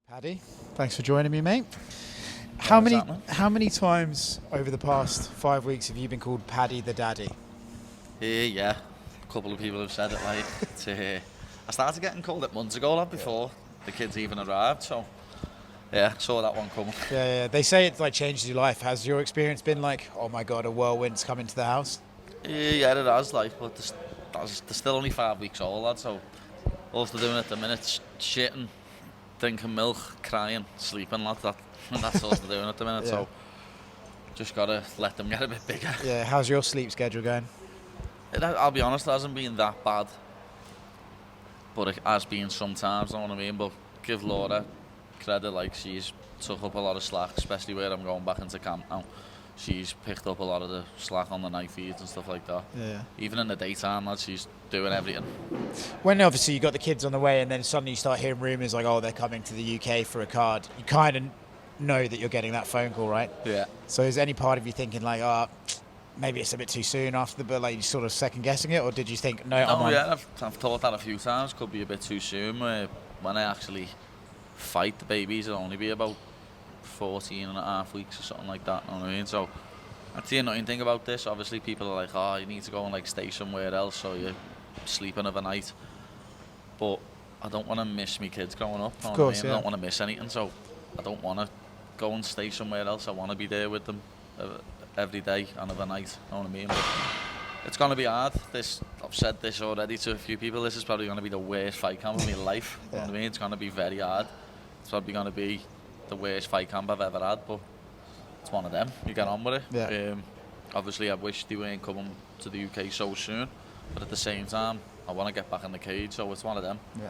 Paddy, thanks for joining me, mate. What's happening? How many times over the past 5 weeks have you been called Paddy the Daddy? Yeah, a couple of people have said it. I started getting called it months ago, before the kids even arrived. So yeah, saw that one coming. Yeah. They say it like changes your life. Has your experience been like, oh my god, a whirlwind's come into the house? Yeah, it has. But they're still only 5 weeks old, lad. So all they're doing at the minute, shitting, drinking milk, crying, sleeping, lad. That's all they're doing at the minute. Yeah. So just gotta let them get a bit bigger. Yeah. How's your sleep schedule going? I'll be honest, it hasn't been that bad, but it has been sometimes, you know what I mean? But give Laura credit, like she's took up a lot of slack, especially where I'm going back into camp now. She's picked up a lot of the slack on the night feeds and stuff like that. Yeah. Even in the daytime, lad, she's doing everything. When obviously you got the kids on the way and then suddenly you start hearing rumours like, oh, they're coming to the UK for a card, you kind of know that you're getting that phone call, right? Yeah. So is any part of you thinking like, oh, maybe it's a bit too soon after but like you sort of second guessing it, or did you think, no, I'm on? Yeah, I've thought that a few times. Could be a bit too soon. When I actually fight the babies, it'll only be about 14 and a half weeks or something like that, you know what I mean? So that's the annoying thing about this. Obviously people are like, oh, you need to go and like stay somewhere else so you're sleeping overnight. But I don't want to miss my kids growing up, you know Of course, what I mean? yeah. I don't want to miss anything, so I don't want to go and stay somewhere else. I want to be there with them every day and overnight, you know what I mean? But it's going to be hard. I've said this already to a few people, this is probably going to be the worst fight camp of my life, you know what I mean? It's going to be very hard. It's probably going to be the worst fight camp I've ever had, but it's one of them. You get on with it. Yeah. Obviously, I wish they weren't coming to the UK so soon, but at the same time, I want to get back in the cage, so it's one of them. Yeah.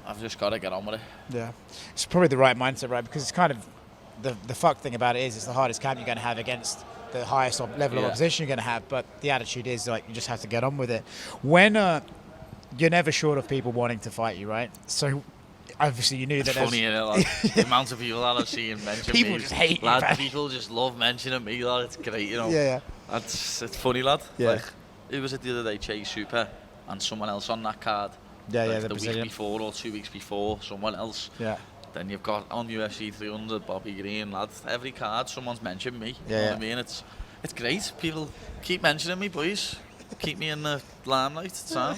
I've just got to get on with it. Yeah. It's probably the right mindset, right? Because it's kind of the fuck thing about it is it's the hardest camp you're going to have against the highest level of opposition you're going to have, but the attitude is like you just have to get on with it. When you're never short of people wanting to fight you, right? So obviously you knew It's that funny, isn't it? Like, the amount of people that I've seen mention people me. just hate you, lad, man. people just love mentioning me, lad. It's great, you know. Yeah. It's funny, lad. Yeah. Like, who was it the other day? Chase Super and someone else on that card. Yeah, like the the Brazilian. week before or 2 weeks before, someone else. Yeah. Then you've got on UFC 300, Bobby Green, lad. Every card, someone's mentioned me. Yeah, You know yeah. what I mean? It's great. People keep mentioning me, boys. Keep me in the limelight. It's fine.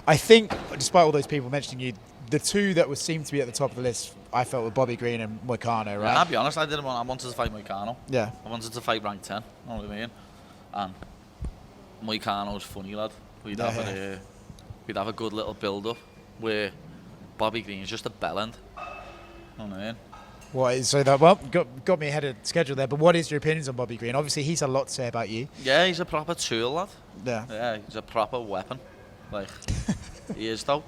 I think, despite all those people mentioning you, the two that would seem to be at the top of the list, I felt, were Bobby Green and Moicano, right? I'll be honest, I wanted to fight Moicano. Yeah. I wanted to fight rank 10, you know what I mean? And Moicano's funny, lad. We'd have a good little build-up where Bobby Green's just a bellend. You know what I mean? Got me ahead of schedule there, but what is your opinions on Bobby Green? Obviously, he's a lot to say about you. Yeah, he's a proper tool, lad. Yeah. Yeah, he's a proper weapon. Like, he is, though.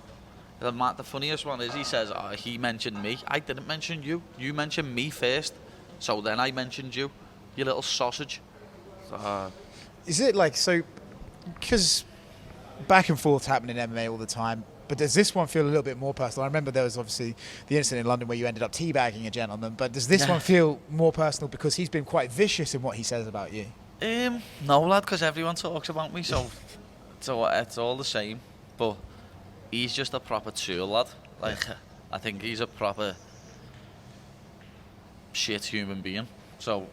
The funniest one is he says, oh, he mentioned me. I didn't mention you. You mentioned me first. So then I mentioned you. You little sausage. Is it like, so, because back and forth happen in MMA all the time, but does this one feel a little bit more personal? I remember there was obviously the incident in London where you ended up teabagging a gentleman, but does this one feel more personal because he's been quite vicious in what he says about you? No, lad, because everyone talks about me, so it's all the same. But he's just a proper tool, lad. Like, I think he's a proper shit human being. So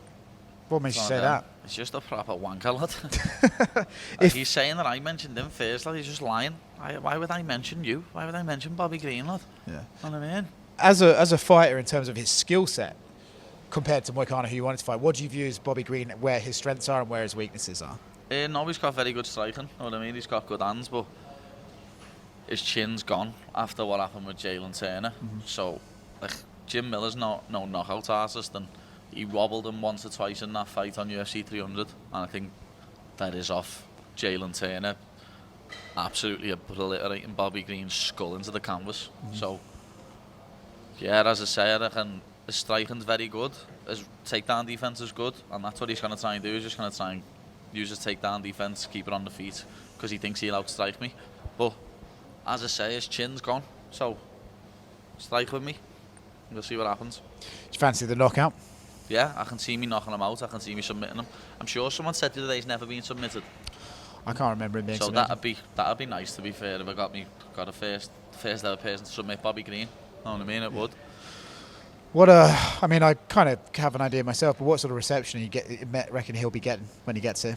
What makes you say that? It's just a proper wanker, lad. Like, he's saying that I mentioned him first, lad. He's just lying. Why would I mention you? Why would I mention Bobby Green, lad? Yeah. You know what I mean? As a fighter, in terms of his skill set, compared to Moicano, who you wanted to fight, what do you view as Bobby Green, where his strengths are and where his weaknesses are? No, he's got very good striking. You know what I mean? He's got good hands, but his chin's gone after what happened with Jalen Turner. Mm-hmm. So, like, Jim Miller's no knockout artist, and he wobbled him once or twice in that fight on UFC 300, and I think that is off Jalen Turner absolutely obliterating Bobby Green's skull into the canvas. Mm-hmm. So, yeah, as I say, I reckon his striking's very good, his takedown defense is good, and that's what he's going to try and do. He's just going to try and use his takedown defense, keep it on the feet, because he thinks he'll outstrike me. But as I say, his chin's gone, so strike with me. We'll see what happens. Do you fancy the knockout? Yeah, I can see me knocking him out. I can see me submitting him. I'm sure someone said the other day he's never been submitted. I can't remember him being So submitted. that'd be nice, to be fair, if I got a first ever person to submit Bobby Green. You know what I mean? It would. I mean, I kind of have an idea myself, but what sort of reception reckon he'll be getting when he gets here?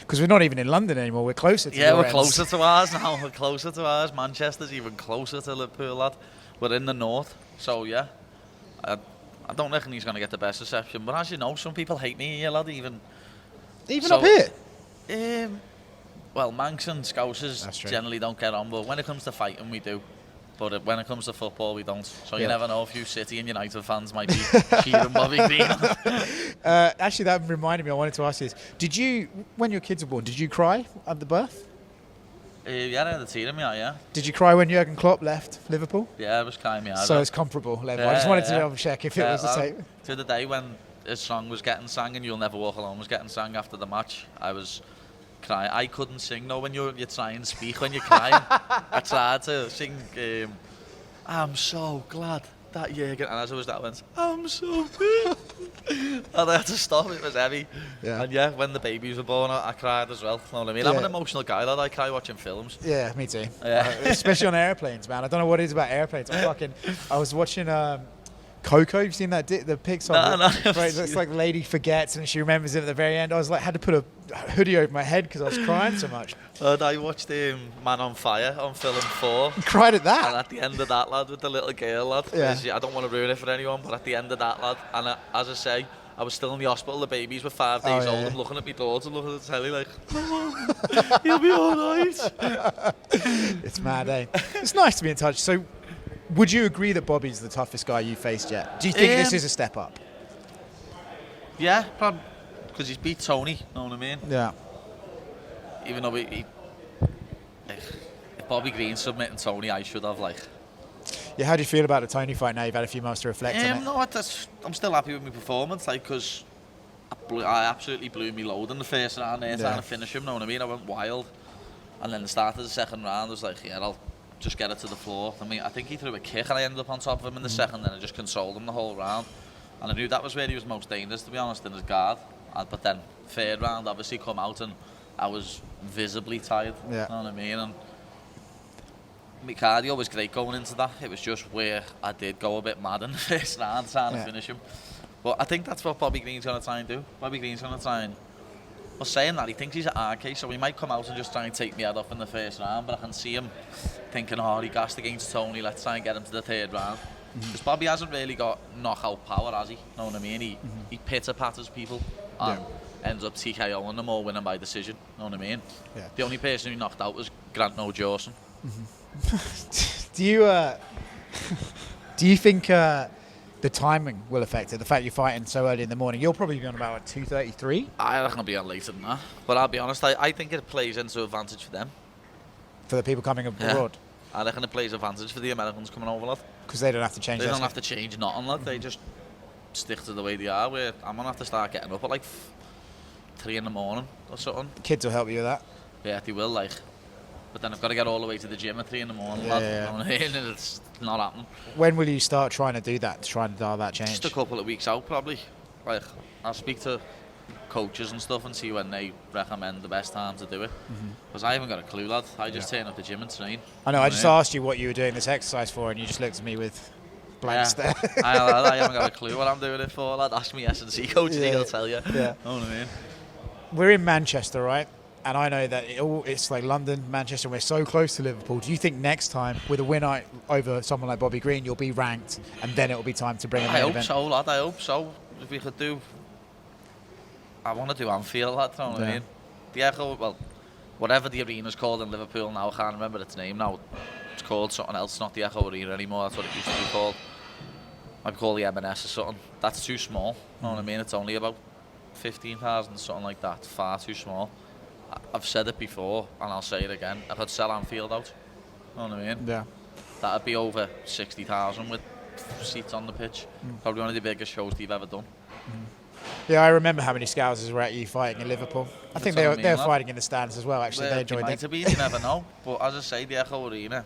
Because we're not even in London anymore. We're closer to we're closer to ours now. We're closer to ours. Manchester's even closer to Liverpool, lad. We're in the north, so yeah. I don't reckon he's going to get the best reception, but as you know, some people hate me here, lad. Even up here. Well, Manx and Scousers generally don't get on, but when it comes to fighting, we do. But when it comes to football, we don't. So you never know, a few City and United fans might be cheering Bobby Green. Actually, that reminded me, I wanted to ask you this. Did you, when your kids were born, did you cry at the birth? Yeah, I had a tear in my eye, yeah. Did you cry when Jurgen Klopp left Liverpool? Yeah, I was crying my eyes So out. it's comparable level. I just wanted to double check if it was the same. To the day when his song was getting sang and You'll Never Walk Alone was getting sang after the match, I was crying. I couldn't sing, no, when you try and speak when you're crying. I tried to sing, I'm so glad that Jurgen, and as I was that went, I'm so good. And I had to stop, it was heavy. Yeah. And yeah, when the babies were born, I cried as well. You know what I mean? Yeah. I'm an emotional guy, lad. I cry watching films. Yeah, me too. Yeah. Especially on airplanes, man. I don't know what it is about airplanes. I was watching Coco. You've seen that the Pixar? No. Right, it's like the lady forgets and she remembers it at the very end. I was like, had to put a hoodie over my head because I was crying so much. I watched Man on Fire on film 4. You cried at that? And at the end of that, lad, with the little girl, lad. Yeah. I don't want to ruin it for anyone, but at the end of that, lad, and as I say, I was still in the hospital, the babies were 5 days old. I'm looking at my daughter, looking at the telly like, you'll be alright. It's mad, eh? It's nice to be in touch. So, would you agree that Bobby's the toughest guy you faced yet? Do you think this is a step up? Yeah, probably, because he's beat Tony, you know what I mean? Yeah. Even though if Bobby Green's submitting Tony, I should have, like... Yeah, how do you feel about the Tony fight now? You've had a few months to reflect on it. No, I'm still happy with my performance, like, because I absolutely blew me load in the first round there, trying to finish him, you know what I mean? I went wild. And then the start of the second round, I was like, yeah, I'll just get it to the floor. I mean, I think he threw a kick and I ended up on top of him in the second, and I just consoled him the whole round. And I knew that was where he was most dangerous, to be honest, in his guard. But then, third round, obviously, come out and I was visibly tired, you know what I mean? And my cardio was great going into that. It was just where I did go a bit mad in the first round trying to finish him. But I think that's what Bobby Green's going to try and do. Bobby Green's going to try and... Well, saying that, he thinks he's at RK, so he might come out and just try and take me head off in the first round, but I can see him thinking, oh, he gassed against Tony, let's try and get him to the third round. Because Bobby hasn't really got knockout power, has he? You know what I mean? He pitter-patters people and ends up TKOing them or winning by decision, you know what I mean? Yeah. The only person who knocked out was Grant No Jawson. Do you think the timing will affect it? The fact you're fighting so early in the morning, you'll probably be on about 2:33. I reckon I'll be on later than that. But I'll be honest, I think it plays into advantage for them. For the people coming abroad. I reckon it plays advantage for the Americans coming over, lad. Because they don't have to change. They don't have to change nothing, lad. They just stick to the way they are. Where I'm gonna have to start getting up at like 3 in the morning or something. The kids will help you with that. Yeah, they will, like. But then I've got to get all the way to the gym at 3 in the morning, lad. And it's not happening. When will you start trying to do that, to try and dial that change? Just a couple of weeks out, probably. Like, I'll speak to coaches and stuff and see when they recommend the best time to do it. Because I haven't got a clue, lad. I just turn up the gym and train. I know, I just asked you what you were doing this exercise for and you just looked at me with blank stare. I haven't got a clue what I'm doing it for, lad. Ask me S&C coach and he'll tell you. Yeah. Know what I mean? We're in Manchester, right? And I know that it's like London, Manchester, we're so close to Liverpool. Do you think next time, with a win over someone like Bobby Green, you'll be ranked and then it'll be time to bring a main event? I hope so, lad. I hope so. If we could do... I want to do Anfield, lad. You know what I mean? The Echo, well, whatever the arena's called in Liverpool now, I can't remember its name now. It's called something else, not the Echo Arena anymore. That's what it used to be called. I'd call the M&S or something. That's too small. You know what I mean? It's only about 15,000, something like that. Far too small. I've said it before, and I'll say it again. I could sell Anfield out. You know what I mean? Yeah. That'd be over 60,000 with seats on the pitch. Probably one of the biggest shows they've ever done. Yeah, I remember how many Scousers were at you fighting in Liverpool. I think they were fighting in the stands as well, actually. They enjoyed it. You never know. But as I say, the Echo Arena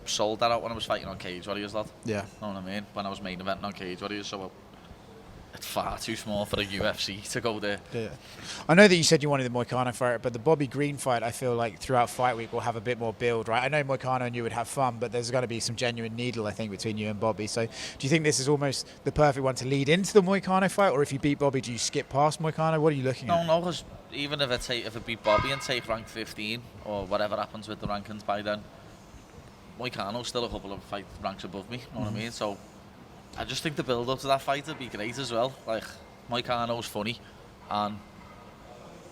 sold that out when I was fighting on Cage Warriors, lad. Yeah. You know what I mean? When I was main eventing on Cage Warriors, so it's far too small for a UFC to go there. Yeah. I know that you said you wanted the Moicano fight, but the Bobby Green fight, I feel like throughout fight week will have a bit more build, right? I know Moicano and you would have fun, but there's going to be some genuine needle, I think, between you and Bobby. So do you think this is almost the perfect one to lead into the Moicano fight, or if you beat Bobby, do you skip past Moicano? What are you looking at? No, because even if I beat Bobby and take rank 15, or whatever happens with the rankings by then, Moicano's still a couple of ranks above me, you know what I mean? So I just think the build-up to that fight would be great as well. Like, Moicano's funny, and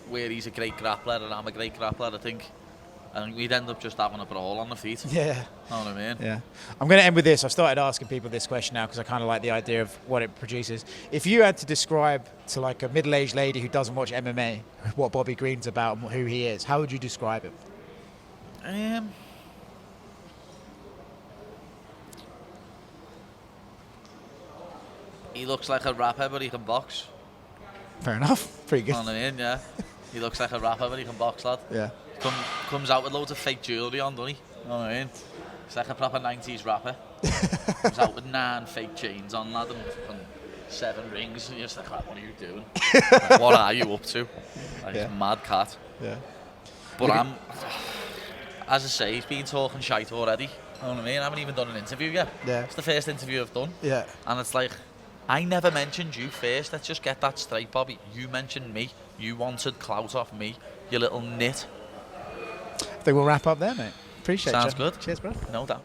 where he's a great grappler and I'm a great grappler, I think we'd end up just having a brawl on the feet. Yeah. Know what I mean? Yeah. I'm going to end with this. I've started asking people this question now because I kind of like the idea of what it produces. If you had to describe to like a middle-aged lady who doesn't watch MMA what Bobby Green's about and who he is, how would you describe him? He looks like a rapper, but he can box. Fair enough. Pretty good. You know what I mean? Yeah. He looks like a rapper, but he can box, lad. Yeah. Comes out with loads of fake jewellery on, doesn't he? You know what I mean? He's like a proper 90s rapper. Comes out with 9 fake chains on, lad, and 7 rings. And you're just like, what are you doing? Like, what are you up to? Like, he's a mad cat. Yeah. But as I say, he's been talking shite already. You know what I mean? I haven't even done an interview yet. Yeah. It's the first interview I've done. Yeah. And it's like, I never mentioned you first. Let's just get that straight, Bobby. You mentioned me. You wanted clout off me, you little nit. I think we'll wrap up there, mate. Appreciate it. Sounds good. Cheers, bro. No doubt.